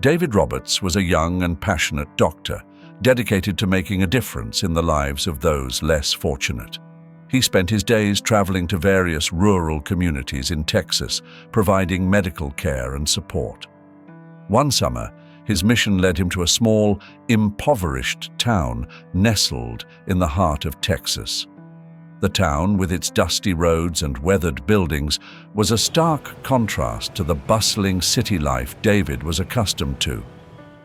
David Roberts was a young and passionate doctor, dedicated to making a difference in the lives of those less fortunate. He spent his days traveling to various rural communities in Texas, providing medical care and support. One summer, his mission led him to a small, impoverished town nestled in the heart of Texas. The town, with its dusty roads and weathered buildings, was a stark contrast to the bustling city life David was accustomed to.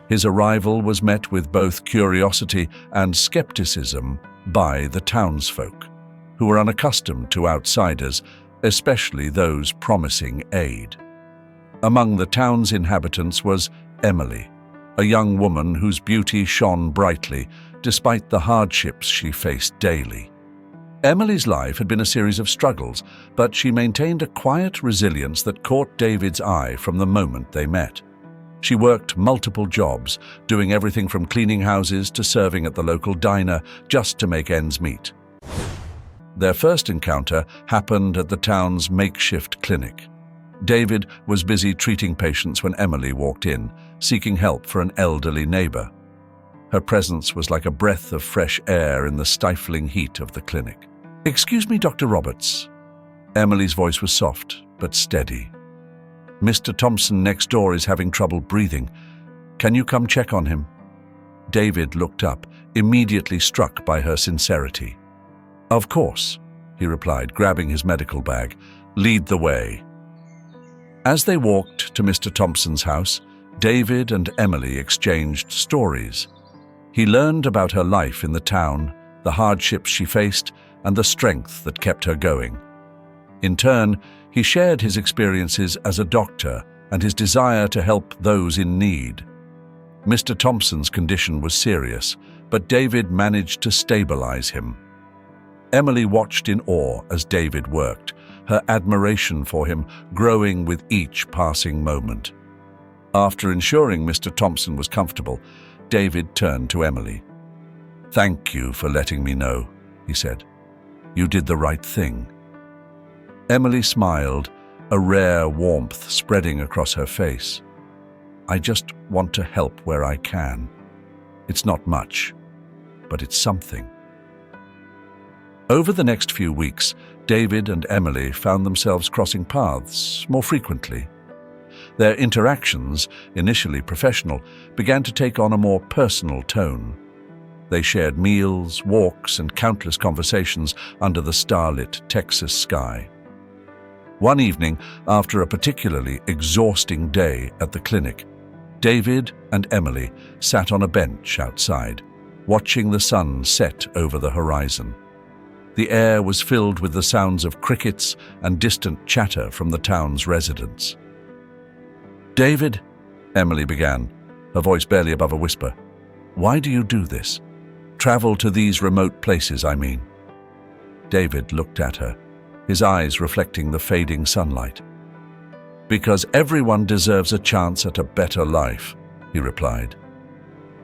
His arrival was met with both curiosity and skepticism by the townsfolk, who were unaccustomed to outsiders, especially those promising aid. Among the town's inhabitants was Emily, a young woman whose beauty shone brightly despite the hardships she faced daily. Emily's life had been a series of struggles, but she maintained a quiet resilience that caught David's eye from the moment they met. She worked multiple jobs, doing everything from cleaning houses to serving at the local diner just to make ends meet. Their first encounter happened at the town's makeshift clinic. David was busy treating patients when Emily walked in, seeking help for an elderly neighbor. Her presence was like a breath of fresh air in the stifling heat of the clinic. "Excuse me, Dr. Roberts." Emily's voice was soft but steady. "Mr. Thompson next door is having trouble breathing. Can you come check on him?" David looked up, immediately struck by her sincerity. "Of course," he replied, grabbing his medical bag. "Lead the way." As they walked to Mr. Thompson's house, David and Emily exchanged stories. He learned about her life in the town, the hardships she faced, and the strength that kept her going. In turn, he shared his experiences as a doctor and his desire to help those in need. Mr. Thompson's condition was serious, but David managed to stabilize him. Emily watched in awe as David worked, her admiration for him growing with each passing moment. After ensuring Mr. Thompson was comfortable, David turned to Emily. "Thank you for letting me know," he said. "You did the right thing." Emily smiled, a rare warmth spreading across her face. "I just want to help where I can. It's not much, but it's something." Over the next few weeks, David and Emily found themselves crossing paths more frequently. Their interactions, initially professional, began to take on a more personal tone. They shared meals, walks, and countless conversations under the starlit Texas sky. One evening, after a particularly exhausting day at the clinic, David and Emily sat on a bench outside, watching the sun set over the horizon. The air was filled with the sounds of crickets and distant chatter from the town's residents. "David," Emily began, her voice barely above a whisper, "why do you do this? Travel to these remote places, I mean." David looked at her, his eyes reflecting the fading sunlight. "Because everyone deserves a chance at a better life," he replied.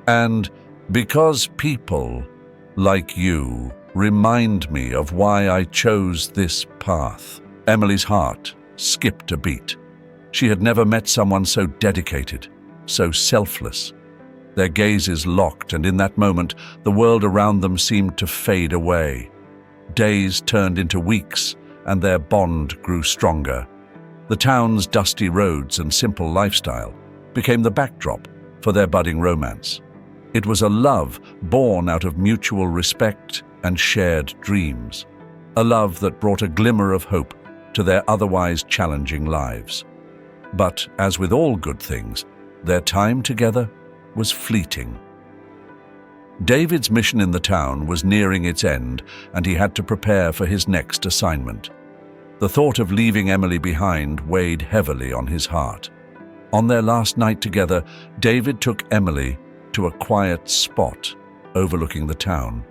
"And because people like you remind me of why I chose this path." Emily's heart skipped a beat. She had never met someone so dedicated, so selfless. Their gazes locked, and in that moment, the world around them seemed to fade away. Days turned into weeks, and their bond grew stronger. The town's dusty roads and simple lifestyle became the backdrop for their budding romance. It was a love born out of mutual respect and shared dreams, a love that brought a glimmer of hope to their otherwise challenging lives. But, as with all good things, their time together was fleeting. David's mission in the town was nearing its end, and he had to prepare for his next assignment. The thought of leaving Emily behind weighed heavily on his heart. On their last night together, David took Emily to a quiet spot overlooking the town.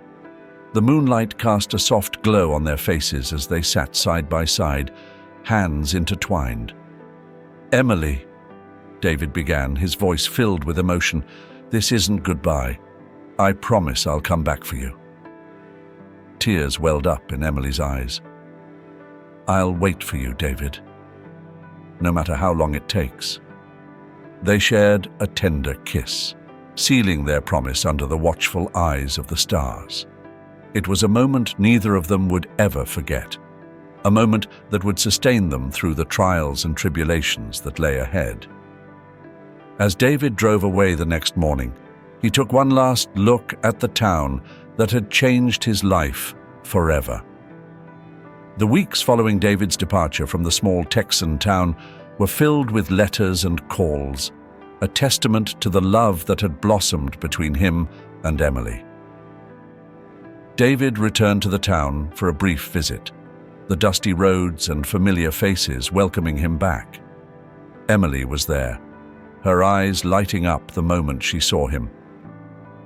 The moonlight cast a soft glow on their faces as they sat side by side, hands intertwined. "Emily," David began, his voice filled with emotion, "this isn't goodbye. I promise I'll come back for you." Tears welled up in Emily's eyes. "I'll wait for you, David, no matter how long it takes." They shared a tender kiss, sealing their promise under the watchful eyes of the stars. It was a moment neither of them would ever forget, a moment that would sustain them through the trials and tribulations that lay ahead. As David drove away the next morning, he took one last look at the town that had changed his life forever. The weeks following David's departure from the small Texan town were filled with letters and calls, a testament to the love that had blossomed between him and Emily. David returned to the town for a brief visit, the dusty roads and familiar faces welcoming him back. Emily was there, her eyes lighting up the moment she saw him.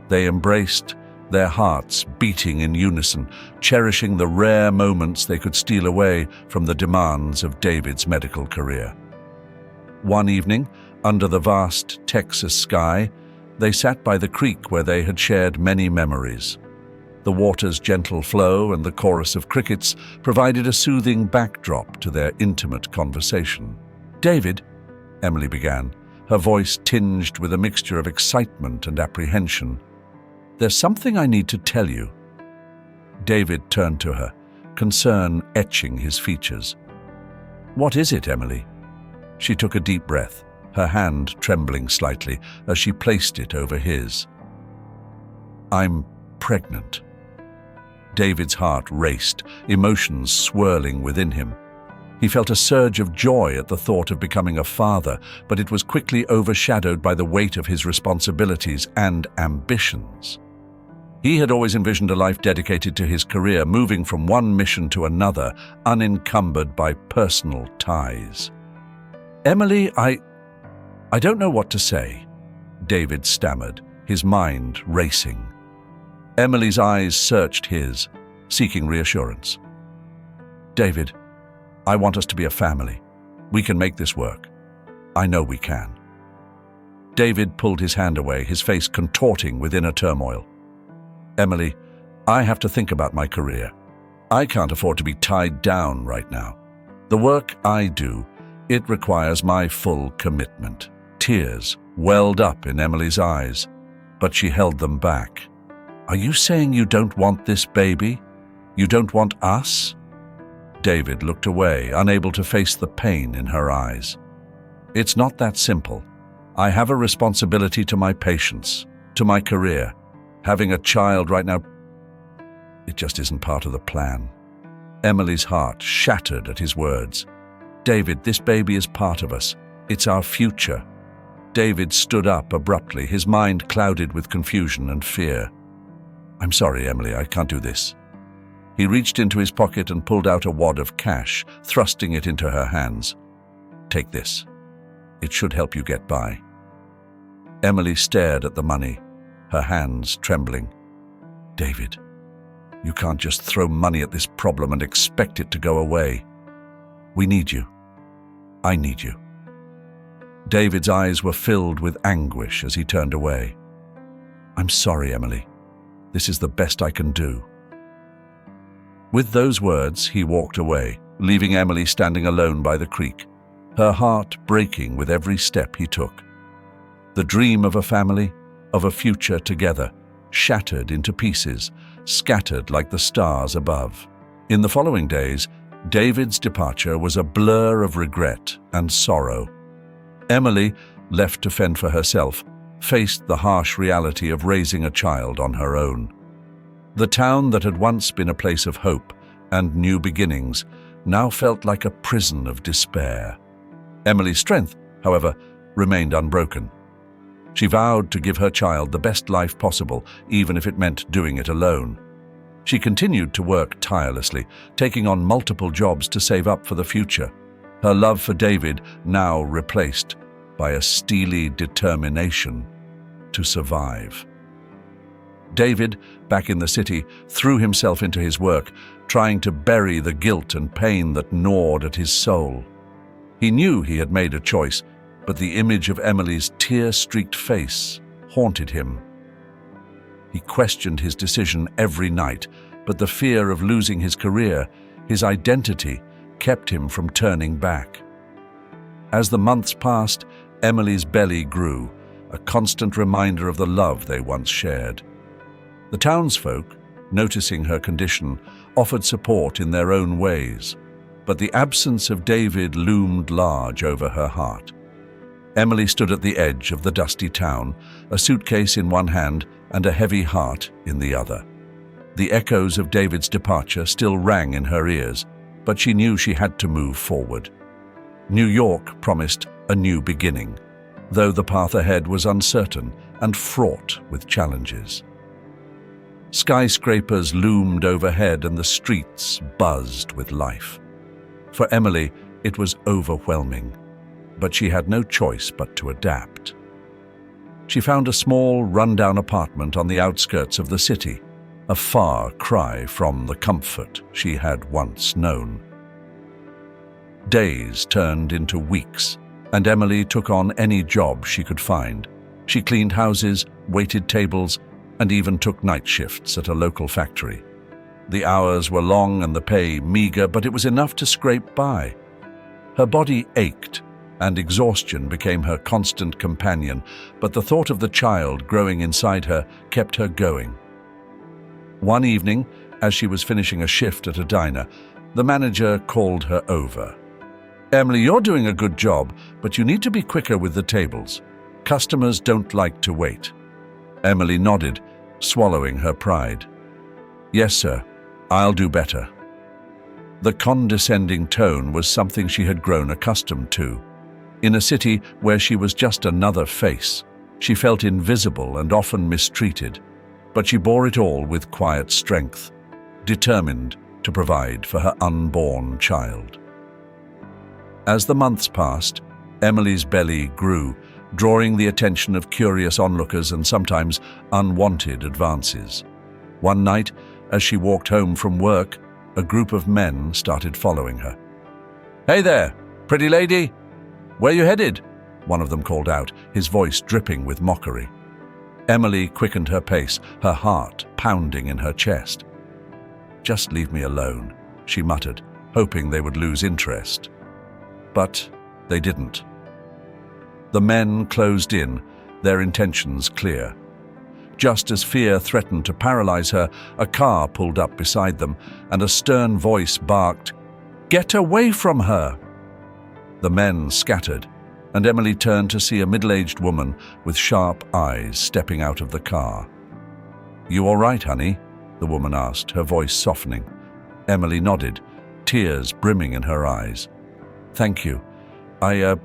They embraced, their hearts beating in unison, cherishing the rare moments they could steal away from the demands of David's medical career. One evening, under the vast Texas sky, they sat by the creek where they had shared many memories. The water's gentle flow and the chorus of crickets provided a soothing backdrop to their intimate conversation. "David," Emily began, her voice tinged with a mixture of excitement and apprehension, "there's something I need to tell you." David turned to her, concern etching his features. "What is it, Emily?" She took a deep breath, her hand trembling slightly as she placed it over his. "I'm pregnant." David's heart raced, emotions swirling within him. He felt a surge of joy at the thought of becoming a father, but it was quickly overshadowed by the weight of his responsibilities and ambitions. He had always envisioned a life dedicated to his career, moving from one mission to another, unencumbered by personal ties. "Emily, I don't know what to say," David stammered, his mind racing. Emily's eyes searched his, seeking reassurance. "David, I want us to be a family. We can make this work. I know we can." David pulled his hand away, his face contorting with inner turmoil. "Emily, I have to think about my career. I can't afford to be tied down right now. The work I do, it requires my full commitment." Tears welled up in Emily's eyes, but she held them back. "Are you saying you don't want this baby? You don't want us?" David looked away, unable to face the pain in her eyes. "It's not that simple. I have a responsibility to my patients, to my career. Having a child right now, it just isn't part of the plan." Emily's heart shattered at his words. "David, this baby is part of us. It's our future." David stood up abruptly, his mind clouded with confusion and fear. "I'm sorry, Emily, I can't do this." He reached into his pocket and pulled out a wad of cash, thrusting it into her hands. "Take this. It should help you get by." Emily stared at the money, her hands trembling. "David, you can't just throw money at this problem and expect it to go away. We need you. I need you." David's eyes were filled with anguish as he turned away. "I'm sorry, Emily. This is the best I can do." With those words, he walked away, leaving Emily standing alone by the creek, her heart breaking with every step he took. The dream of a family, of a future together, shattered into pieces, scattered like the stars above. In the following days, David's departure was a blur of regret and sorrow. Emily, left to fend for herself, faced the harsh reality of raising a child on her own. The town that had once been a place of hope and new beginnings now felt like a prison of despair. Emily's strength, however, remained unbroken. She vowed to give her child the best life possible, even if it meant doing it alone. She continued to work tirelessly, taking on multiple jobs to save up for the future, her love for David now replaced by a steely determination to survive. David, back in the city, threw himself into his work, trying to bury the guilt and pain that gnawed at his soul. He knew he had made a choice, but the image of Emily's tear-streaked face haunted him. He questioned his decision every night, but the fear of losing his career, his identity, kept him from turning back. As the months passed, Emily's belly grew, a constant reminder of the love they once shared. The townsfolk, noticing her condition, offered support in their own ways, but the absence of David loomed large over her heart. Emily stood at the edge of the dusty town, a suitcase in one hand and a heavy heart in the other. The echoes of David's departure still rang in her ears, but she knew she had to move forward. New York promised a new beginning, though the path ahead was uncertain and fraught with challenges. Skyscrapers loomed overhead and the streets buzzed with life. For Emily, it was overwhelming, but she had no choice but to adapt. She found a small, rundown apartment on the outskirts of the city, a far cry from the comfort she had once known. Days turned into weeks, and Emily took on any job she could find. She cleaned houses, waited tables, and even took night shifts at a local factory. The hours were long and the pay meager, but it was enough to scrape by. Her body ached, and exhaustion became her constant companion, but the thought of the child growing inside her kept her going. One evening, as she was finishing a shift at a diner, the manager called her over. "Emily, you're doing a good job, but you need to be quicker with the tables. Customers don't like to wait." Emily nodded, swallowing her pride. "Yes, sir. I'll do better." The condescending tone was something she had grown accustomed to. In a city where she was just another face, she felt invisible and often mistreated, but she bore it all with quiet strength, determined to provide for her unborn child. As the months passed, Emily's belly grew, drawing the attention of curious onlookers and sometimes unwanted advances. One night, as she walked home from work, a group of men started following her. "Hey there, pretty lady! Where you headed?" one of them called out, his voice dripping with mockery. Emily quickened her pace, her heart pounding in her chest. "Just leave me alone," she muttered, hoping they would lose interest. But they didn't. The men closed in, their intentions clear. Just as fear threatened to paralyze her, a car pulled up beside them, and a stern voice barked, "Get away from her!" The men scattered, and Emily turned to see a middle-aged woman with sharp eyes stepping out of the car. "You all right, honey?" the woman asked, her voice softening. Emily nodded, tears brimming in her eyes. "Thank you. I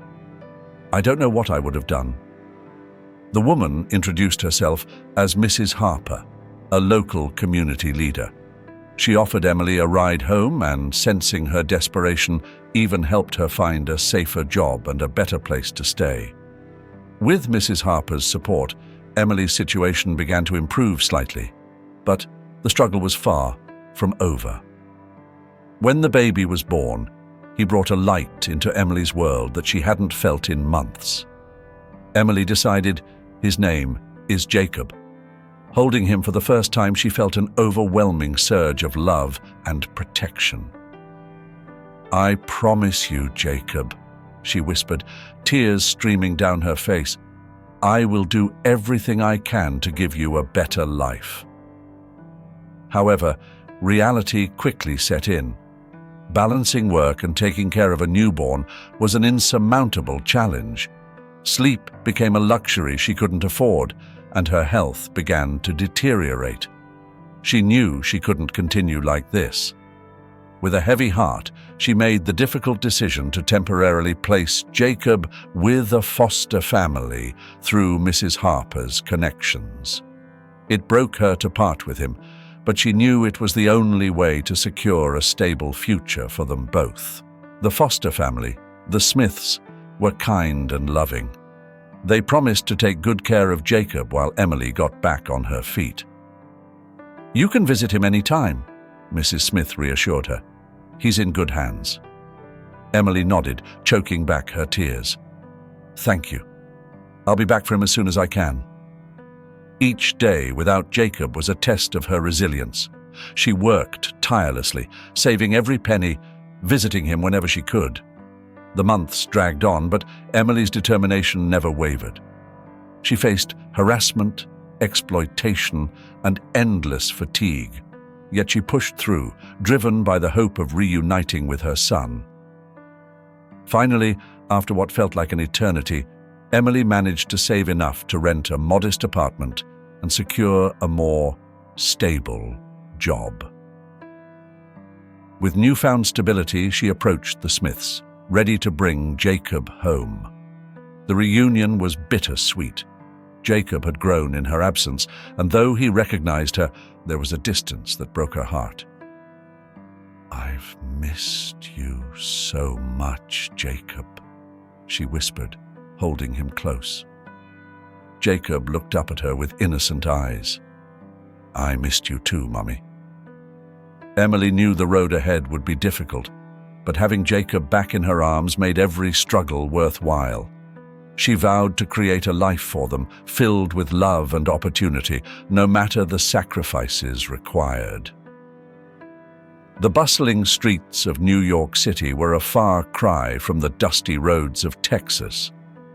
don't know what I would have done." The woman introduced herself as Mrs. Harper, a local community leader. She offered Emily a ride home and, sensing her desperation, even helped her find a safer job and a better place to stay. With Mrs. Harper's support, Emily's situation began to improve slightly, but the struggle was far from over. When the baby was born, he brought a light into Emily's world that she hadn't felt in months. Emily decided his name is Jacob. Holding him for the first time, she felt an overwhelming surge of love and protection. "I promise you, Jacob," she whispered, tears streaming down her face, "I will do everything I can to give you a better life." However, reality quickly set in. Balancing work and taking care of a newborn was an insurmountable challenge. Sleep became a luxury she couldn't afford, and her health began to deteriorate. She knew she couldn't continue like this. With a heavy heart, she made the difficult decision to temporarily place Jacob with a foster family through Mrs. Harper's connections. It broke her to part with him, but she knew it was the only way to secure a stable future for them both. The foster family, the Smiths, were kind and loving. They promised to take good care of Jacob while Emily got back on her feet. "You can visit him any time," Mrs. Smith reassured her. "He's in good hands." Emily nodded, choking back her tears. "Thank you. I'll be back for him as soon as I can." Each day without Jacob was a test of her resilience. She worked tirelessly, saving every penny, visiting him whenever she could. The months dragged on, but Emily's determination never wavered. She faced harassment, exploitation, and endless fatigue, yet she pushed through, driven by the hope of reuniting with her son. Finally, after what felt like an eternity, Emily managed to save enough to rent a modest apartment and secure a more stable job. With newfound stability, she approached the Smiths, ready to bring Jacob home. The reunion was bittersweet. Jacob had grown in her absence, and though he recognized her, there was a distance that broke her heart. "I've missed you so much, Jacob," she whispered, holding him close. Jacob looked up at her with innocent eyes. "I missed you too, Mummy." Emily knew the road ahead would be difficult, but having Jacob back in her arms made every struggle worthwhile. She vowed to create a life for them, filled with love and opportunity, no matter the sacrifices required. The bustling streets of New York City were a far cry from the dusty roads of Texas.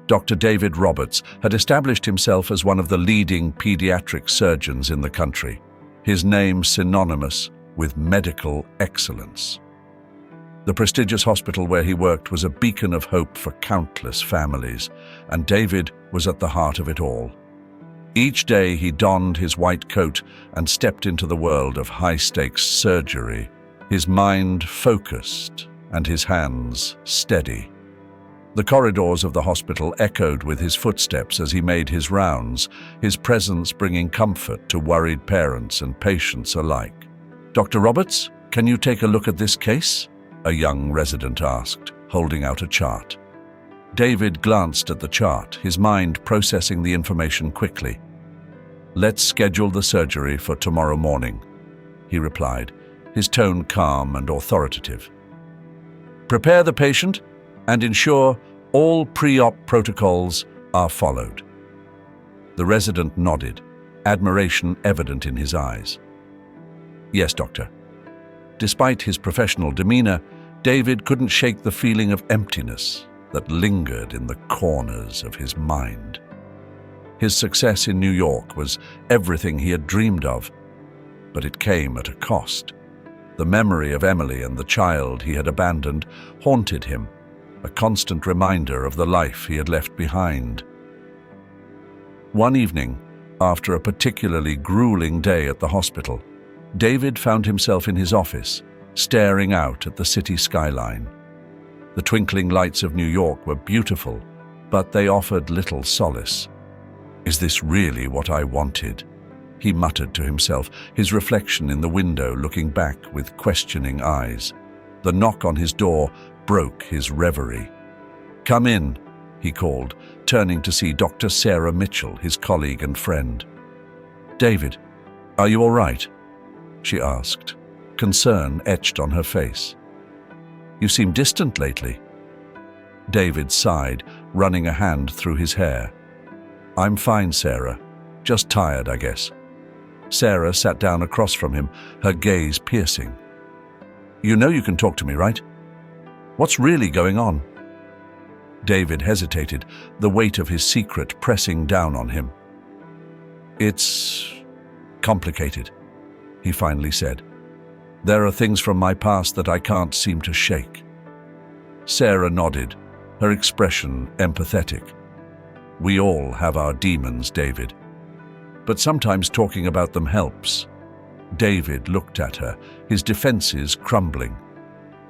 Dr. David Roberts had established himself as one of the leading pediatric surgeons in the country, his name synonymous with medical excellence. The prestigious hospital where he worked was a beacon of hope for countless families, and David was at the heart of it all. Each day he donned his white coat and stepped into the world of high-stakes surgery, his mind focused and his hands steady. The corridors of the hospital echoed with his footsteps as he made his rounds, his presence bringing comfort to worried parents and patients alike. "Dr. Roberts, can you take a look at this case?" a young resident asked, holding out a chart. David glanced at the chart, his mind processing the information quickly. "Let's schedule the surgery for tomorrow morning," he replied, his tone calm and authoritative. "Prepare the patient and ensure all pre-op protocols are followed." The resident nodded, admiration evident in his eyes. "Yes, doctor." Despite his professional demeanor, David couldn't shake the feeling of emptiness that lingered in the corners of his mind. His success in New York was everything he had dreamed of, but it came at a cost. The memory of Emily and the child he had abandoned haunted him, a constant reminder of the life he had left behind. One evening, after a particularly grueling day at the hospital, David found himself in his office, staring out at the city skyline. The twinkling lights of New York were beautiful, but they offered little solace. "Is this really what I wanted?" he muttered to himself, his reflection in the window looking back with questioning eyes. The knock on his door broke his reverie. "Come in," he called, turning to see Dr. Sarah Mitchell, his colleague and friend. "David, are you all right?" she asked, concern etched on her face. "You seem distant lately." David sighed, running a hand through his hair. "I'm fine, Sarah. Just tired, I guess." Sarah sat down across from him, her gaze piercing. "You know you can talk to me, right? What's really going on?" David hesitated, the weight of his secret pressing down on him. "It's complicated," he finally said. "There are things from my past that I can't seem to shake." Sarah nodded, her expression empathetic. "We all have our demons, David. But sometimes talking about them helps." David looked at her, his defenses crumbling.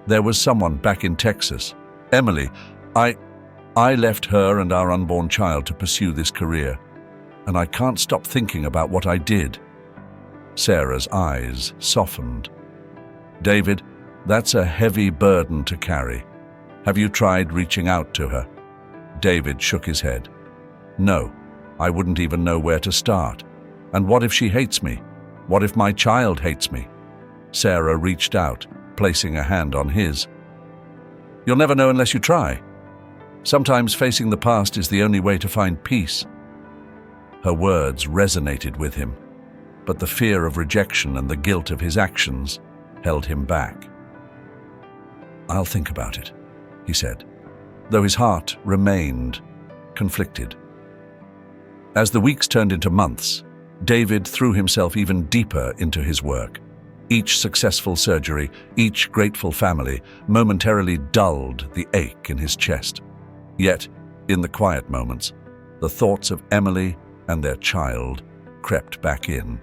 "There was someone back in Texas. Emily. I left her and our unborn child to pursue this career, and I can't stop thinking about what I did." Sarah's eyes softened. "David, that's a heavy burden to carry. Have you tried reaching out to her?" David shook his head. "No, I wouldn't even know where to start. And what if she hates me? What if my child hates me?" Sarah reached out, placing a hand on his. "You'll never know unless you try. Sometimes facing the past is the only way to find peace." Her words resonated with him, but the fear of rejection and the guilt of his actions held him back. "I'll think about it," he said, though his heart remained conflicted. As the weeks turned into months, David threw himself even deeper into his work. Each successful surgery, each grateful family, momentarily dulled the ache in his chest. Yet, in the quiet moments, the thoughts of Emily and their child crept back in.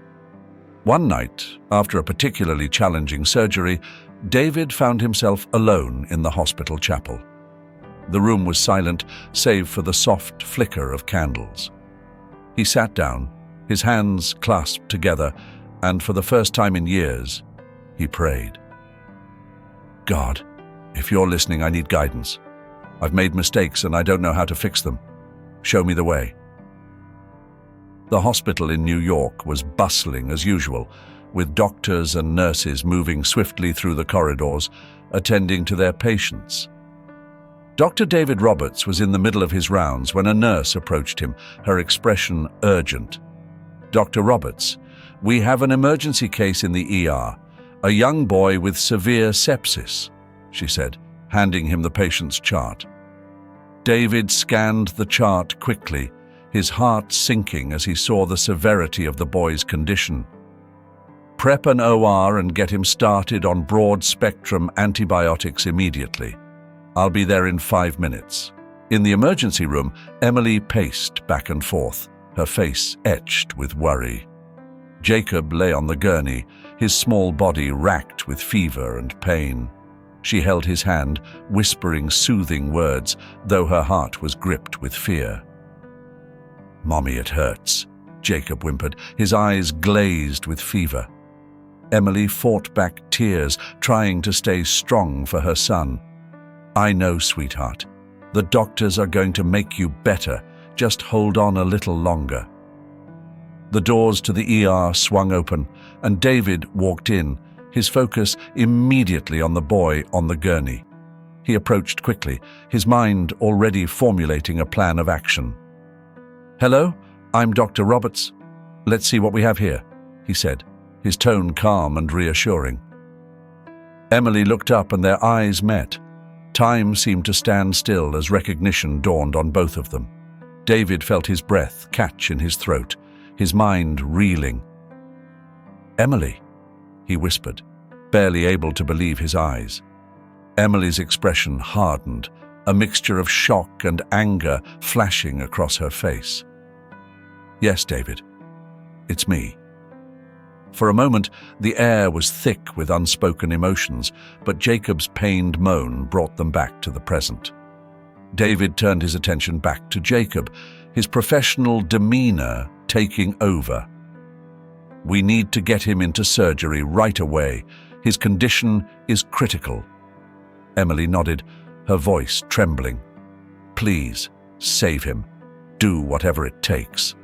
One night, after a particularly challenging surgery, David found himself alone in the hospital chapel. The room was silent, save for the soft flicker of candles. He sat down, his hands clasped together, and for the first time in years, he prayed. God, if you're listening, I need guidance. I've made mistakes and I don't know how to fix them. Show me the way. The hospital in New York was bustling as usual, with doctors and nurses moving swiftly through the corridors, attending to their patients. Dr. David Roberts was in the middle of his rounds when a nurse approached him, her expression urgent. Dr. Roberts, we have an emergency case in the ER, a young boy with severe sepsis, she said, handing him the patient's chart. David scanned the chart quickly, his heart sinking as he saw the severity of the boy's condition. Prep an OR and get him started on broad-spectrum antibiotics immediately. I'll be there in 5 minutes. In the emergency room, Emily paced back and forth, her face etched with worry. Jacob lay on the gurney, his small body racked with fever and pain. She held his hand, whispering soothing words, though her heart was gripped with fear. "Mommy, it hurts," Jacob whimpered, his eyes glazed with fever. Emily fought back tears, trying to stay strong for her son. "I know, sweetheart. The doctors are going to make you better. Just hold on a little longer." The doors to the ER swung open, and David walked in, his focus immediately on the boy on the gurney. He approached quickly, his mind already formulating a plan of action. "Hello, I'm Dr. Roberts. Let's see what we have here," he said, his tone calm and reassuring. Emily looked up and their eyes met. Time seemed to stand still as recognition dawned on both of them. David felt his breath catch in his throat, his mind reeling. "Emily," he whispered, barely able to believe his eyes. Emily's expression hardened, a mixture of shock and anger flashing across her face. "Yes, David, it's me." For a moment, the air was thick with unspoken emotions, but Jacob's pained moan brought them back to the present. David turned his attention back to Jacob, his professional demeanor taking over. "We need to get him into surgery right away. His condition is critical." Emily nodded, her voice trembling. "Please, save him. Do whatever it takes."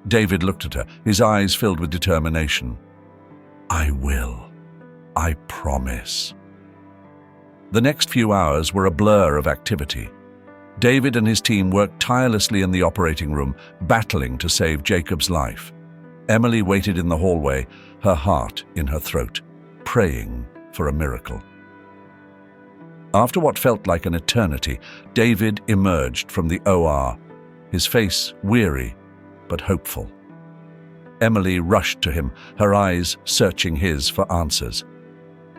David looked at her, his eyes filled with determination. "I will. I promise." The next few hours were a blur of activity. David and his team worked tirelessly in the operating room, battling to save Jacob's life. Emily waited in the hallway, her heart in her throat, praying for a miracle. After what felt like an eternity, David emerged from the OR, his face weary but hopeful. Emily rushed to him, her eyes searching his for answers.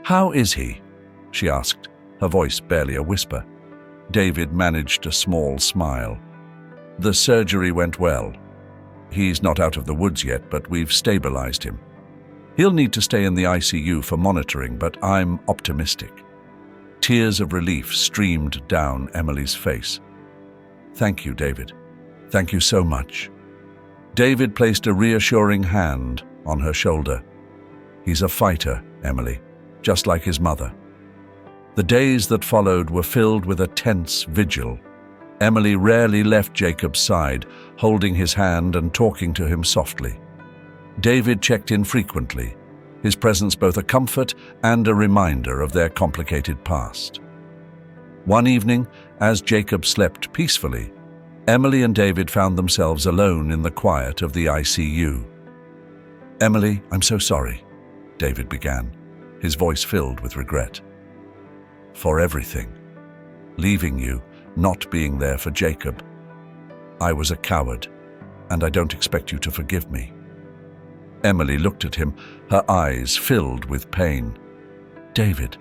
"How is he?" she asked, her voice barely a whisper. David managed a small smile. "The surgery went well. He's not out of the woods yet, but we've stabilized him. He'll need to stay in the ICU for monitoring, but I'm optimistic." Tears of relief streamed down Emily's face. "Thank you, David. Thank you so much." David placed a reassuring hand on her shoulder. "He's a fighter, Emily, just like his mother." The days that followed were filled with a tense vigil. Emily rarely left Jacob's side, holding his hand and talking to him softly. David checked in frequently, his presence both a comfort and a reminder of their complicated past. One evening, as Jacob slept peacefully, Emily and David found themselves alone in the quiet of the ICU. "Emily, I'm so sorry," David began, his voice filled with regret. "For everything. Leaving you, not being there for Jacob. I was a coward, and I don't expect you to forgive me. Emily looked at him, her eyes filled with pain. David,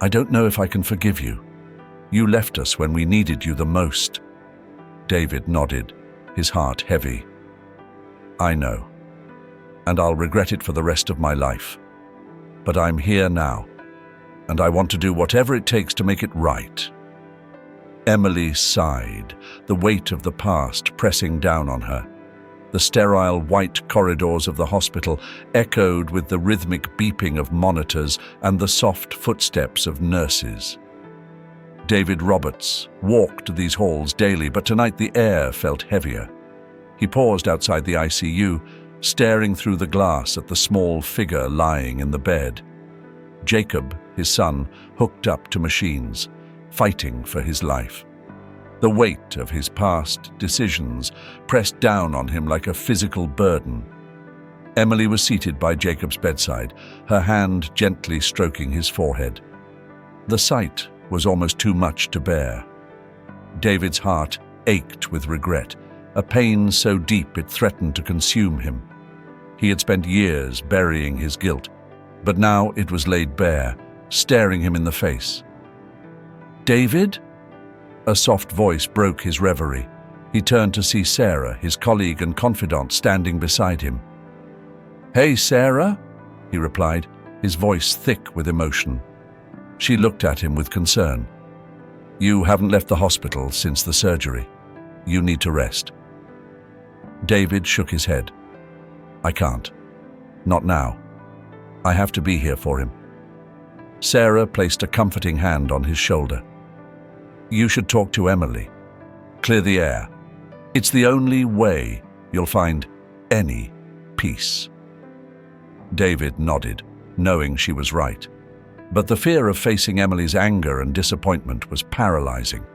I don't know if I can forgive you. You left us when we needed you the most. David nodded, his heart heavy. I know, and I'll regret it for the rest of my life. But I'm here now, and I want to do whatever it takes to make it right. Emily sighed, the weight of the past pressing down on her. The sterile white corridors of the hospital echoed with the rhythmic beeping of monitors and the soft footsteps of nurses. David Roberts walked these halls daily, but tonight the air felt heavier. He paused outside the ICU, staring through the glass at the small figure lying in the bed. Jacob, his son, hooked up to machines, fighting for his life. The weight of his past decisions pressed down on him like a physical burden. Emily was seated by Jacob's bedside, her hand gently stroking his forehead. The sight was almost too much to bear. David's heart ached with regret, a pain so deep it threatened to consume him. He had spent years burying his guilt, but now it was laid bare, staring him in the face. David? A soft voice broke his reverie. He turned to see Sarah, his colleague and confidant, standing beside him. Hey, Sarah, he replied, his voice thick with emotion. She looked at him with concern. You haven't left the hospital since the surgery. You need to rest. David shook his head. I can't. Not now. I have to be here for him. Sarah placed a comforting hand on his shoulder. You should talk to Emily. Clear the air. It's the only way you'll find any peace. David nodded, knowing she was right. But the fear of facing Emily's anger and disappointment was paralyzing.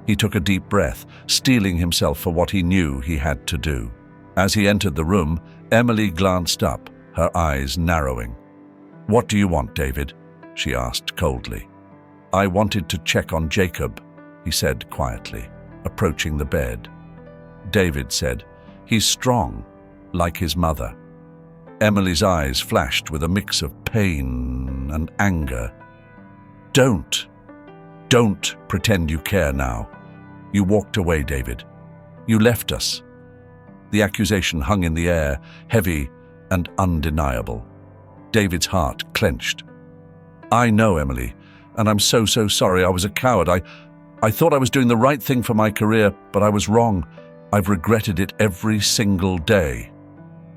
He took a deep breath, steeling himself for what he knew he had to do. As he entered the room, Emily glanced up, her eyes narrowing. What do you want, David? She asked coldly. I wanted to check on Jacob, he said quietly, approaching the bed. David said, He's strong, like his mother. Emily's eyes flashed with a mix of pain and anger. Don't pretend you care now. You walked away, David. You left us. The accusation hung in the air, heavy and undeniable. David's heart clenched. I know, Emily, and I'm so sorry. I was a coward. I thought I was doing the right thing for my career, but I was wrong. I've regretted it every single day.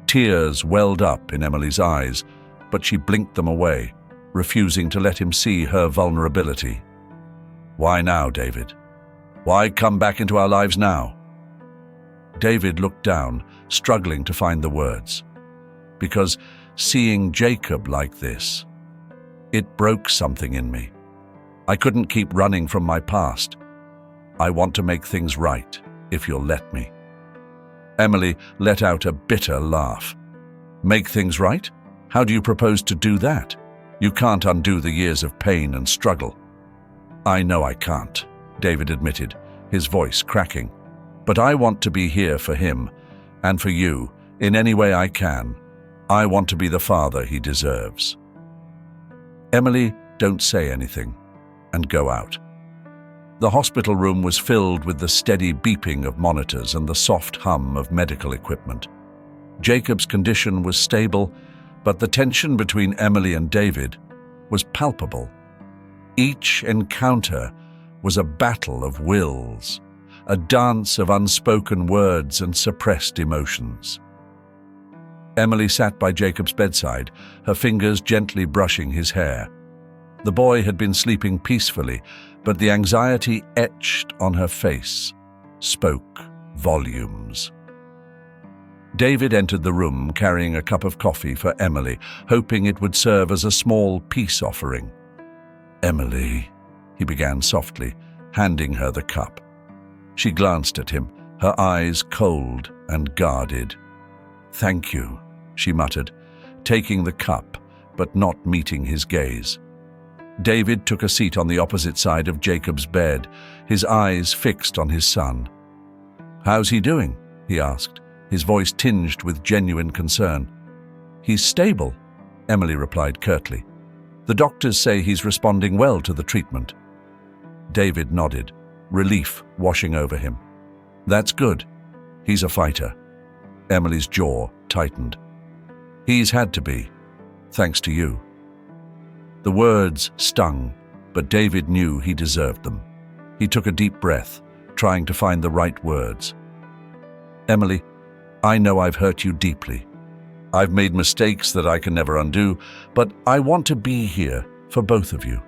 Tears welled up in Emily's eyes, but she blinked them away, refusing to let him see her vulnerability. Why now, David? Why come back into our lives now? David looked down, struggling to find the words. Because seeing Jacob like this, it broke something in me. I couldn't keep running from my past. I want to make things right, if you'll let me. Emily let out a bitter laugh. Make things right? How do you propose to do that? You can't undo the years of pain and struggle. I know I can't, David admitted, his voice cracking. But I want to be here for him, and for you, in any way I can. I want to be the father he deserves. Emily, don't say anything, and go out. The hospital room was filled with the steady beeping of monitors and the soft hum of medical equipment. Jacob's condition was stable, but the tension between Emily and David was palpable. Each encounter was a battle of wills, a dance of unspoken words and suppressed emotions. Emily sat by Jacob's bedside, her fingers gently brushing his hair. The boy had been sleeping peacefully, but the anxiety etched on her face spoke volumes. David entered the room carrying a cup of coffee for Emily, hoping it would serve as a small peace offering. Emily, he began softly, handing her the cup. She glanced at him, her eyes cold and guarded. Thank you, she muttered, taking the cup, but not meeting his gaze. David took a seat on the opposite side of Jacob's bed, his eyes fixed on his son. "How's he doing?" he asked, his voice tinged with genuine concern. "He's stable," Emily replied curtly. "The doctors say he's responding well to the treatment." David nodded, relief washing over him. "That's good. He's a fighter." Emily's jaw tightened. "He's had to be, thanks to you." The words stung, but David knew he deserved them. He took a deep breath, trying to find the right words. "Emily, I know I've hurt you deeply. I've made mistakes that I can never undo, but I want to be here for both of you.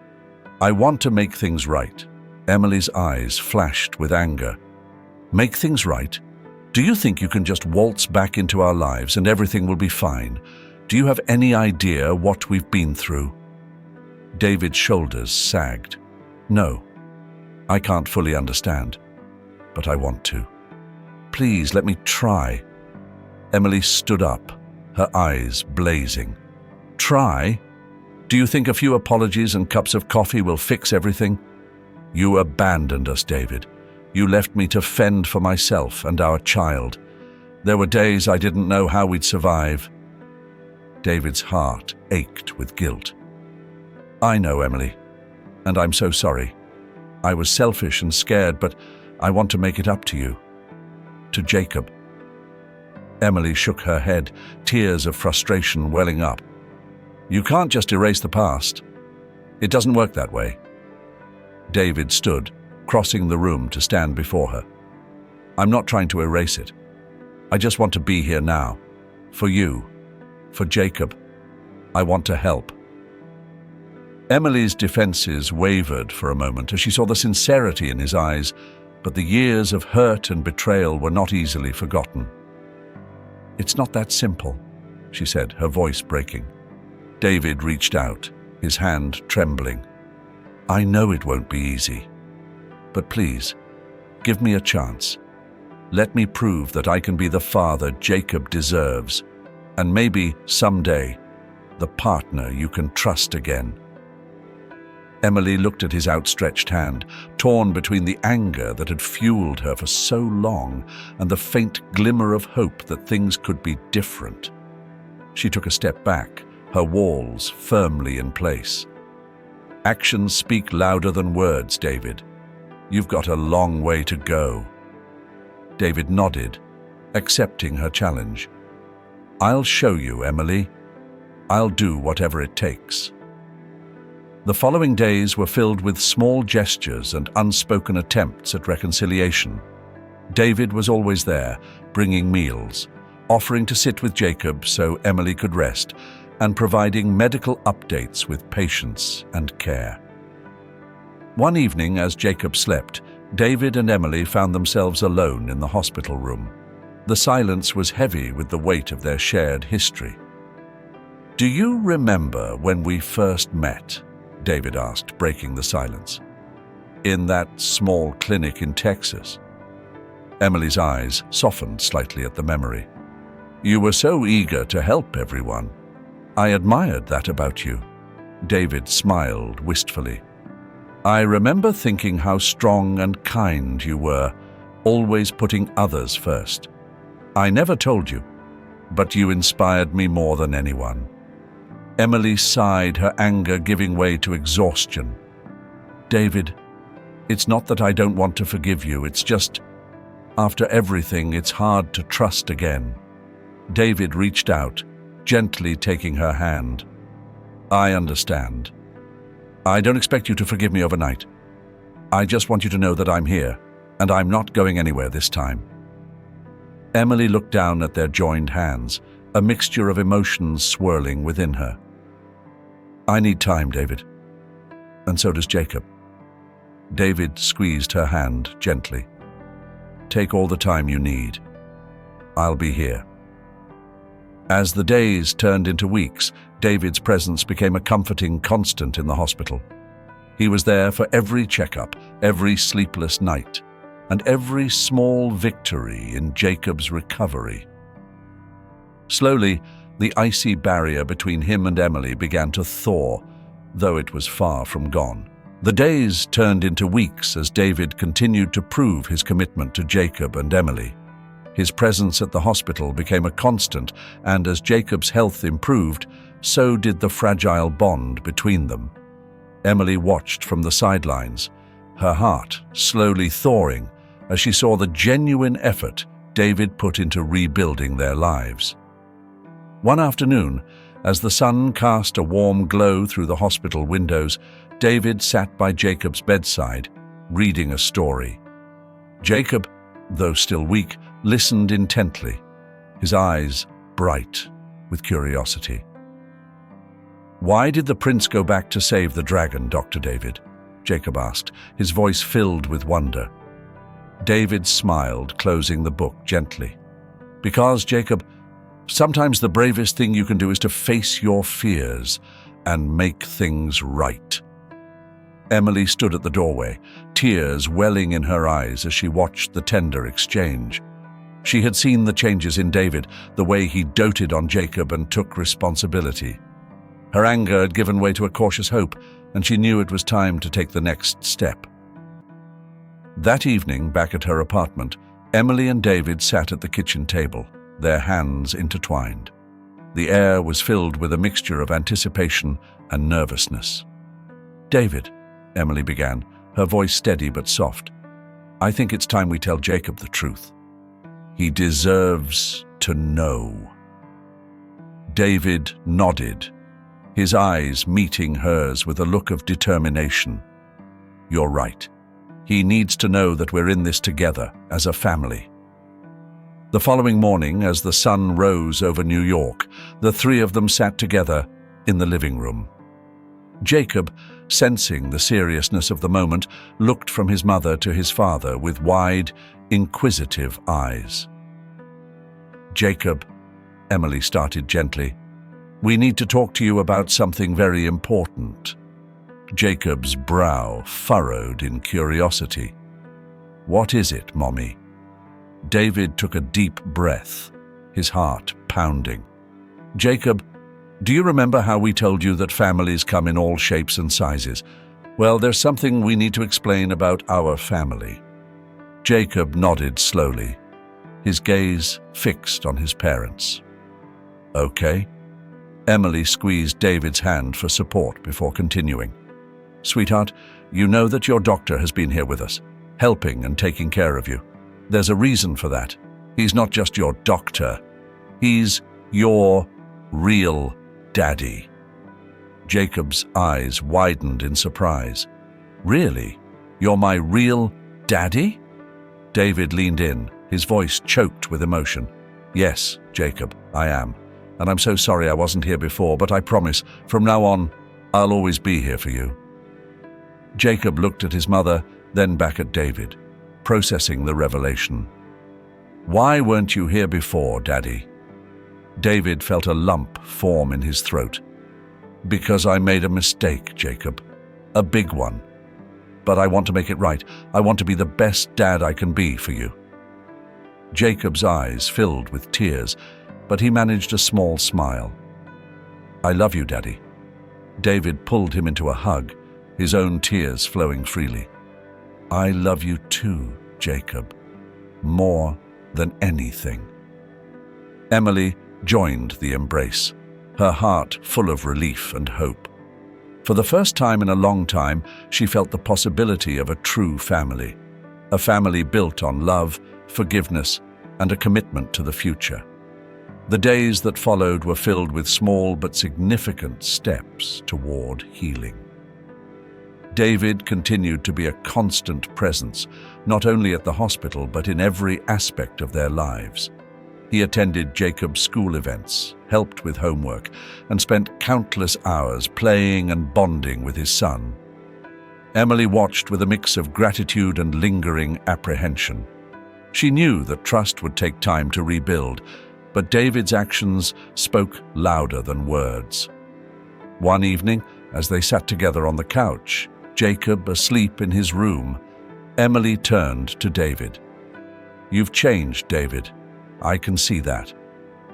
I want to make things right." Emily's eyes flashed with anger. "Make things right? Do you think you can just waltz back into our lives and everything will be fine? Do you have any idea what we've been through?" David's shoulders sagged. "No, I can't fully understand, but I want to. Please let me try." Emily stood up, her eyes blazing. "Try? Do you think a few apologies and cups of coffee will fix everything? You abandoned us, David. You left me to fend for myself and our child. There were days I didn't know how we'd survive." David's heart ached with guilt. "I know, Emily, and I'm so sorry. I was selfish and scared, but I want to make it up to you. To Jacob." Emily shook her head, tears of frustration welling up. "You can't just erase the past. It doesn't work that way." David stood, crossing the room to stand before her. "I'm not trying to erase it. I just want to be here now. For you. For Jacob. I want to help." Emily's defenses wavered for a moment as she saw the sincerity in his eyes, but the years of hurt and betrayal were not easily forgotten. "It's not that simple," she said, her voice breaking. David reached out, his hand trembling. "I know it won't be easy. But please, give me a chance. Let me prove that I can be the father Jacob deserves, and maybe someday, the partner you can trust again." Emily looked at his outstretched hand, torn between the anger that had fueled her for so long and the faint glimmer of hope that things could be different. She took a step back, her walls firmly in place. "Actions speak louder than words, David. You've got a long way to go." David nodded, accepting her challenge. "I'll show you, Emily. I'll do whatever it takes." The following days were filled with small gestures and unspoken attempts at reconciliation. David was always there, bringing meals, offering to sit with Jacob so Emily could rest, and providing medical updates with patience and care. One evening, as Jacob slept, David and Emily found themselves alone in the hospital room. The silence was heavy with the weight of their shared history. "Do you remember when we first met?" David asked, breaking the silence. "In that small clinic in Texas?" Emily's eyes softened slightly at the memory. "You were so eager to help everyone. I admired that about you." David smiled wistfully. "I remember thinking how strong and kind you were, always putting others first. I never told you, but you inspired me more than anyone." Emily sighed, her anger giving way to exhaustion. "David, it's not that I don't want to forgive you, it's just, after everything, it's hard to trust again." David reached out, gently taking her hand. "I understand. I don't expect you to forgive me overnight. I just want you to know that I'm here, and I'm not going anywhere this time." Emily looked down at their joined hands, a mixture of emotions swirling within her. "I need time, David. And so does Jacob." David squeezed her hand gently. "Take all the time you need. I'll be here." As the days turned into weeks, David's presence became a comforting constant in the hospital. He was there for every checkup, every sleepless night, and every small victory in Jacob's recovery. Slowly, the icy barrier between him and Emily began to thaw, though it was far from gone. The days turned into weeks as David continued to prove his commitment to Jacob and Emily. His presence at the hospital became a constant, and as Jacob's health improved, so did the fragile bond between them. Emily watched from the sidelines, her heart slowly thawing as she saw the genuine effort David put into rebuilding their lives. One afternoon, as the sun cast a warm glow through the hospital windows, David sat by Jacob's bedside, reading a story. Jacob, though still weak, listened intently, his eyes bright with curiosity. "Why did the prince go back to save the dragon, Dr. David?" Jacob asked, his voice filled with wonder. David smiled, closing the book gently. "Because, Jacob, sometimes the bravest thing you can do is to face your fears and make things right." Emily stood at the doorway, tears welling in her eyes as she watched the tender exchange. She had seen the changes in David, the way he doted on Jacob and took responsibility. Her anger had given way to a cautious hope, and she knew it was time to take the next step. That evening, back at her apartment, Emily and David sat at the kitchen table, their hands intertwined. The air was filled with a mixture of anticipation and nervousness. "David," Emily began, her voice steady but soft, "I think it's time we tell Jacob the truth. He deserves to know." David nodded, his eyes meeting hers with a look of determination. "You're right. He needs to know that we're in this together, as a family." The following morning, as the sun rose over New York, the three of them sat together in the living room. Jacob, sensing the seriousness of the moment, looked from his mother to his father with wide, inquisitive eyes. "Jacob," Emily started gently, "we need to talk to you about something very important." Jacob's brow furrowed in curiosity. "What is it, Mommy?" David took a deep breath, his heart pounding. "Jacob, do you remember how we told you that families come in all shapes and sizes? Well, there's something we need to explain about our family." Jacob nodded slowly, his gaze fixed on his parents. "Okay." Emily squeezed David's hand for support before continuing. "Sweetheart, you know that your doctor has been here with us, helping and taking care of you. There's a reason for that. He's not just your doctor. He's your real daddy." Jacob's eyes widened in surprise. "Really? You're my real daddy?" David leaned in, his voice choked with emotion. "Yes, Jacob, I am. And I'm so sorry I wasn't here before, but I promise, from now on, I'll always be here for you." Jacob looked at his mother, then back at David, processing the revelation. "Why weren't you here before, Daddy?" David felt a lump form in his throat. "Because I made a mistake, Jacob. A big one. But I want to make it right. I want to be the best dad I can be for you." Jacob's eyes filled with tears, but he managed a small smile. "I love you, Daddy." David pulled him into a hug, his own tears flowing freely. "I love you too, Jacob. More than anything." Emily joined the embrace, her heart full of relief and hope. For the first time in a long time, she felt the possibility of a true family, a family built on love, forgiveness, and a commitment to the future. The days that followed were filled with small but significant steps toward healing. David continued to be a constant presence, not only at the hospital but in every aspect of their lives. He attended Jacob's school events, helped with homework, and spent countless hours playing and bonding with his son. Emily watched with a mix of gratitude and lingering apprehension. She knew that trust would take time to rebuild, but David's actions spoke louder than words. One evening, as they sat together on the couch, Jacob asleep in his room, Emily turned to David. "You've changed, David. I can see that.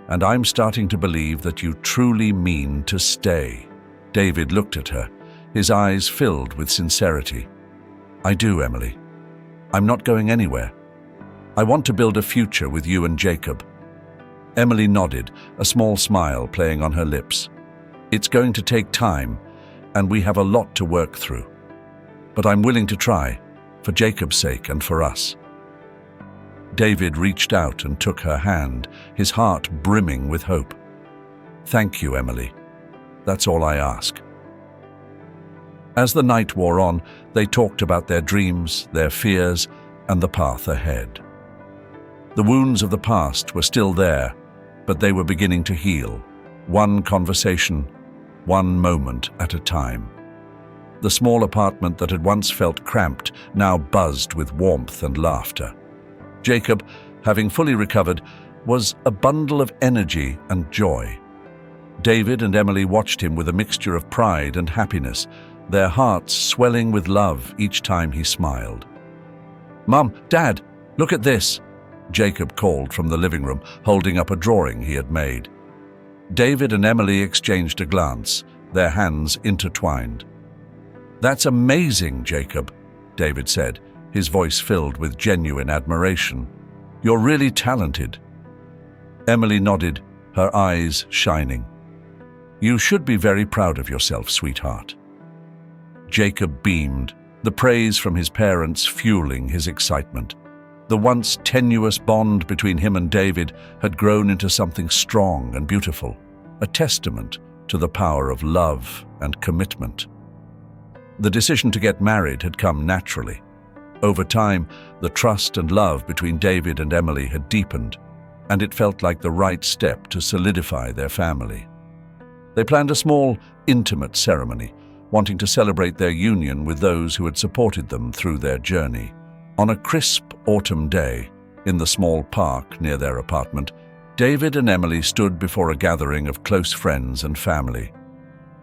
And I'm starting to believe that you truly mean to stay." David looked at her, his eyes filled with sincerity. "I do, Emily. I'm not going anywhere. I want to build a future with you and Jacob." Emily nodded, a small smile playing on her lips. "It's going to take time, and we have a lot to work through. But I'm willing to try, for Jacob's sake and for us." David reached out and took her hand, his heart brimming with hope. "Thank you, Emily. That's all I ask." As the night wore on, they talked about their dreams, their fears, and the path ahead. The wounds of the past were still there, but they were beginning to heal, one conversation, one moment at a time. The small apartment that had once felt cramped now buzzed with warmth and laughter. Jacob, having fully recovered, was a bundle of energy and joy. David and Emily watched him with a mixture of pride and happiness, their hearts swelling with love each time he smiled. "Mum, Dad, look at this," Jacob called from the living room, holding up a drawing he had made. David and Emily exchanged a glance, their hands intertwined. "That's amazing, Jacob," David said, his voice filled with genuine admiration. "You're really talented." Emily nodded, her eyes shining. "You should be very proud of yourself, sweetheart." Jacob beamed, the praise from his parents fueling his excitement. The once tenuous bond between him and David had grown into something strong and beautiful, a testament to the power of love and commitment. The decision to get married had come naturally. Over time, the trust and love between David and Emily had deepened, and it felt like the right step to solidify their family. They planned a small, intimate ceremony, wanting to celebrate their union with those who had supported them through their journey. On a crisp autumn day, in the small park near their apartment, David and Emily stood before a gathering of close friends and family.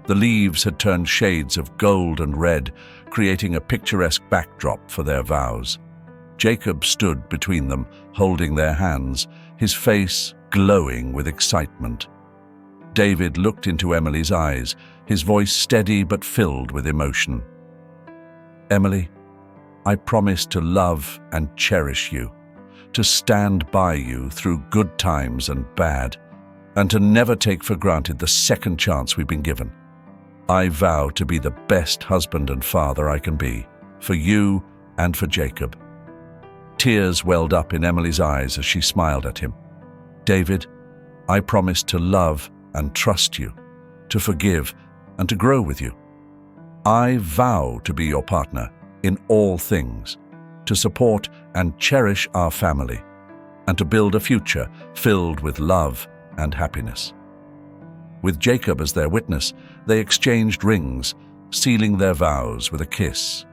The leaves had turned shades of gold and red, creating a picturesque backdrop for their vows. Jacob stood between them, holding their hands, his face glowing with excitement. David looked into Emily's eyes, his voice steady but filled with emotion. "Emily, I promise to love and cherish you, to stand by you through good times and bad, and to never take for granted the second chance we've been given. I vow to be the best husband and father I can be, for you and for Jacob." Tears welled up in Emily's eyes as she smiled at him. "David, I promise to love and trust you, to forgive and to grow with you. I vow to be your partner in all things, to support and cherish our family, and to build a future filled with love and happiness." With Jacob as their witness, they exchanged rings, sealing their vows with a kiss.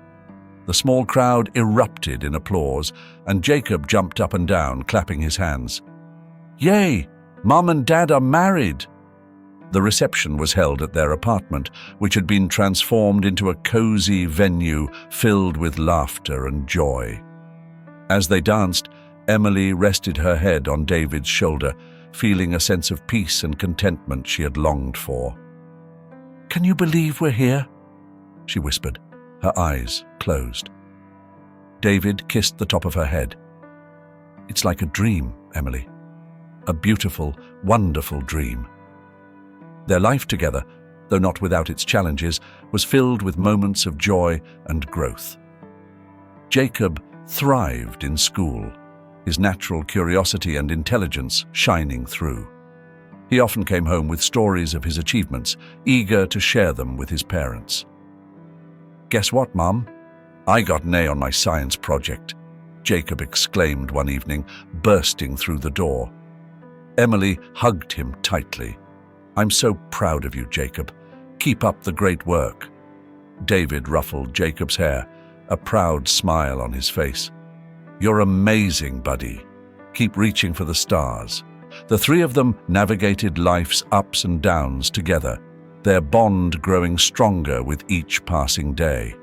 The small crowd erupted in applause, and Jacob jumped up and down, clapping his hands. "Yay! Mom and Dad are married!" The reception was held at their apartment, which had been transformed into a cozy venue filled with laughter and joy. As they danced, Emily rested her head on David's shoulder, feeling a sense of peace and contentment she had longed for. "Can you believe we're here?" she whispered, her eyes closed. David kissed the top of her head. "It's like a dream, Emily. A beautiful, wonderful dream." Their life together, though not without its challenges, was filled with moments of joy and growth. Jacob thrived in school, his natural curiosity and intelligence shining through. He often came home with stories of his achievements, eager to share them with his parents. "Guess what, Mom? I got an A on my science project," Jacob exclaimed one evening, bursting through the door. Emily hugged him tightly. "I'm so proud of you, Jacob. Keep up the great work." David ruffled Jacob's hair, a proud smile on his face. "You're amazing, buddy. Keep reaching for the stars." The three of them navigated life's ups and downs together, their bond growing stronger with each passing day.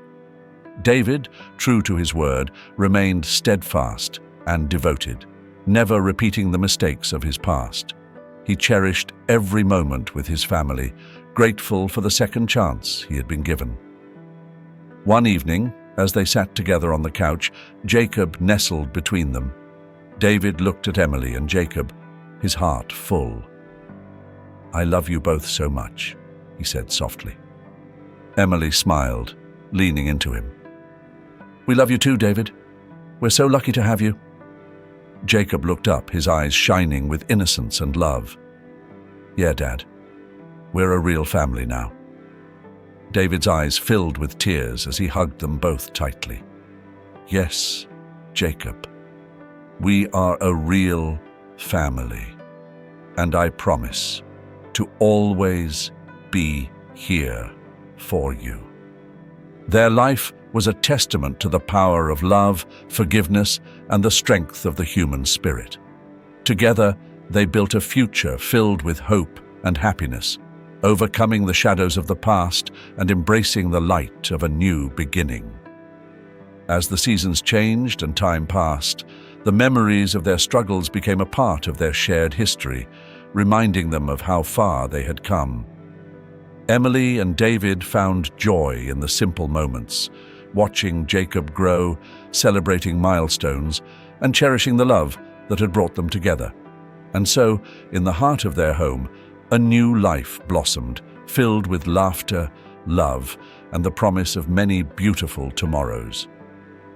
David, true to his word, remained steadfast and devoted, never repeating the mistakes of his past. He cherished every moment with his family, grateful for the second chance he had been given. One evening, as they sat together on the couch, Jacob nestled between them. David looked at Emily and Jacob, his heart full. "I love you both so much," he said softly. Emily smiled, leaning into him. "We love you too, David. We're so lucky to have you." Jacob looked up, his eyes shining with innocence and love. "Yeah, Dad. We're a real family now." David's eyes filled with tears as he hugged them both tightly. "Yes, Jacob. We are a real family. And I promise to always be here for you." Their life was a testament to the power of love, forgiveness, and the strength of the human spirit. Together, they built a future filled with hope and happiness, overcoming the shadows of the past and embracing the light of a new beginning. As the seasons changed and time passed, the memories of their struggles became a part of their shared history, reminding them of how far they had come. Emily and David found joy in the simple moments, watching Jacob grow, celebrating milestones, and cherishing the love that had brought them together. And so, in the heart of their home, a new life blossomed, filled with laughter, love, and the promise of many beautiful tomorrows.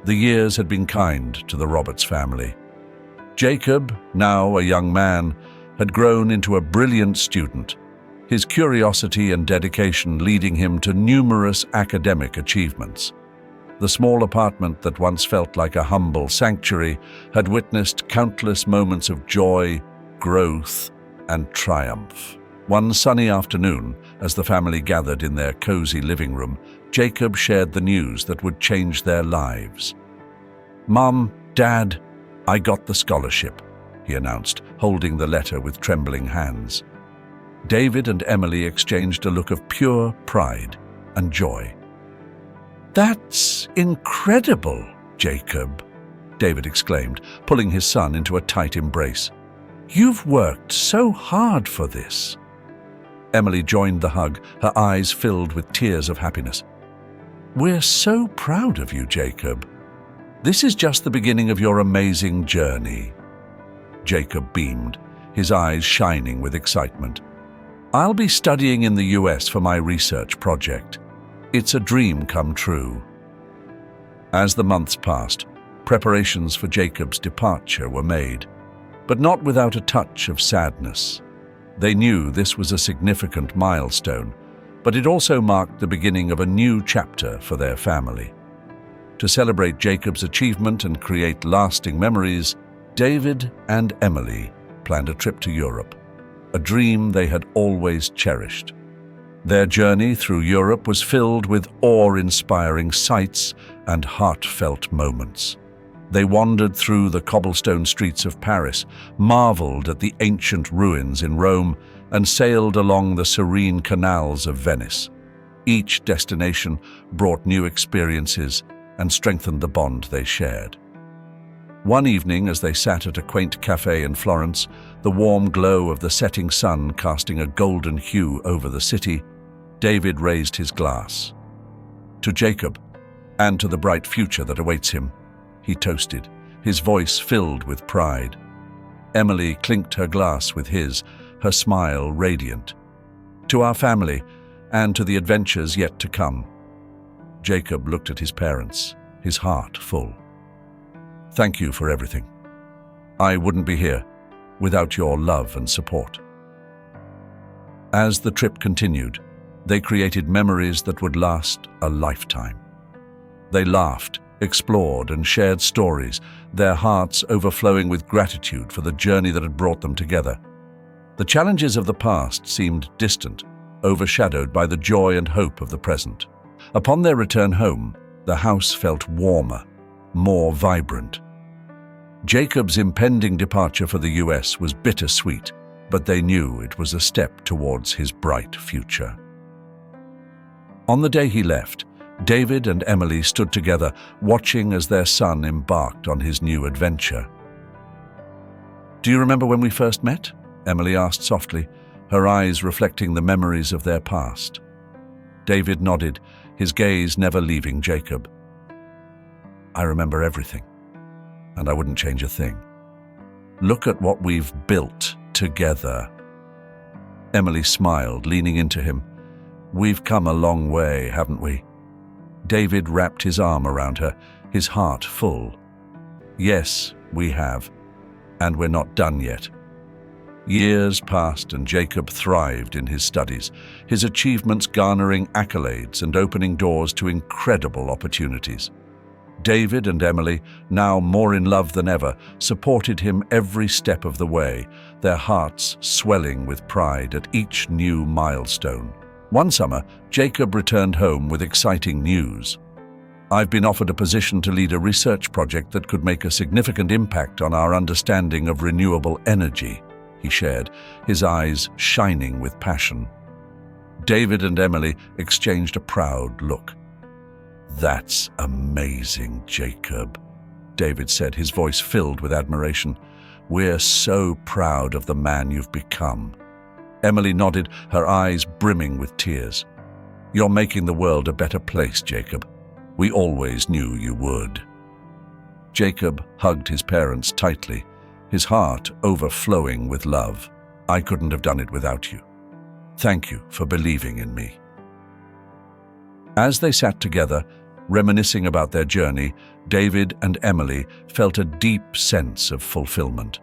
The years had been kind to the Roberts family. Jacob, now a young man, had grown into a brilliant student, his curiosity and dedication leading him to numerous academic achievements. The small apartment that once felt like a humble sanctuary had witnessed countless moments of joy, growth, and triumph. One sunny afternoon, as the family gathered in their cozy living room, Jacob shared the news that would change their lives. "Mom, Dad, I got the scholarship," he announced, holding the letter with trembling hands. David and Emily exchanged a look of pure pride and joy. "That's incredible, Jacob," David exclaimed, pulling his son into a tight embrace. "You've worked so hard for this." Emily joined the hug, her eyes filled with tears of happiness. "We're so proud of you, Jacob. This is just the beginning of your amazing journey." Jacob beamed, his eyes shining with excitement. "I'll be studying in the US for my research project. It's a dream come true." As the months passed, preparations for Jacob's departure were made, but not without a touch of sadness. They knew this was a significant milestone, but it also marked the beginning of a new chapter for their family. To celebrate Jacob's achievement and create lasting memories, David and Emily planned a trip to Europe, a dream they had always cherished. Their journey through Europe was filled with awe-inspiring sights and heartfelt moments. They wandered through the cobblestone streets of Paris, marveled at the ancient ruins in Rome, and sailed along the serene canals of Venice. Each destination brought new experiences and strengthened the bond they shared. One evening, as they sat at a quaint cafe in Florence, the warm glow of the setting sun casting a golden hue over the city, David raised his glass. To Jacob, and to the bright future that awaits him, he toasted, his voice filled with pride. Emily clinked her glass with his, her smile radiant. "To our family, and to the adventures yet to come." Jacob looked at his parents, his heart full. "Thank you for everything. I wouldn't be here without your love and support." As the trip continued, they created memories that would last a lifetime. They laughed, explored, and shared stories, their hearts overflowing with gratitude for the journey that had brought them together. The challenges of the past seemed distant, overshadowed by the joy and hope of the present. Upon their return home, the house felt warmer, more vibrant. Jacob's impending departure for the US was bittersweet, but they knew it was a step towards his bright future. On the day he left, David and Emily stood together, watching as their son embarked on his new adventure. "Do you remember when we first met?" Emily asked softly, her eyes reflecting the memories of their past. David nodded, his gaze never leaving Jacob. "I remember everything, and I wouldn't change a thing. Look at what we've built together." Emily smiled, leaning into him. "We've come a long way, haven't we?" David wrapped his arm around her, his heart full. "Yes, we have, and we're not done yet." Years passed and Jacob thrived in his studies, his achievements garnering accolades and opening doors to incredible opportunities. David and Emily, now more in love than ever, supported him every step of the way, their hearts swelling with pride at each new milestone. One summer, Jacob returned home with exciting news. "I've been offered a position to lead a research project that could make a significant impact on our understanding of renewable energy," he shared, his eyes shining with passion. David and Emily exchanged a proud look. "That's amazing, Jacob," David said, his voice filled with admiration. "We're so proud of the man you've become." Emily nodded, her eyes brimming with tears. "You're making the world a better place, Jacob. We always knew you would." Jacob hugged his parents tightly, his heart overflowing with love. "I couldn't have done it without you. Thank you for believing in me." As they sat together, reminiscing about their journey, David and Emily felt a deep sense of fulfillment.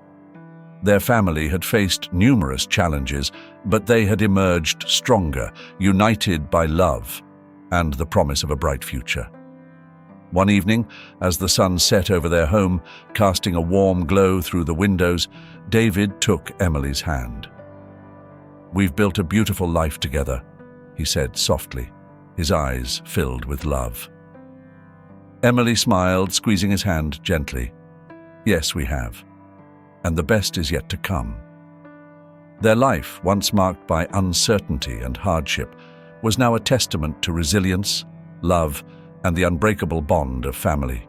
Their family had faced numerous challenges, but they had emerged stronger, united by love and the promise of a bright future. One evening, as the sun set over their home, casting a warm glow through the windows, David took Emily's hand. "We've built a beautiful life together," he said softly, his eyes filled with love. Emily smiled, squeezing his hand gently. "Yes, we have. And the best is yet to come." Their life, once marked by uncertainty and hardship, was now a testament to resilience, love, and the unbreakable bond of family.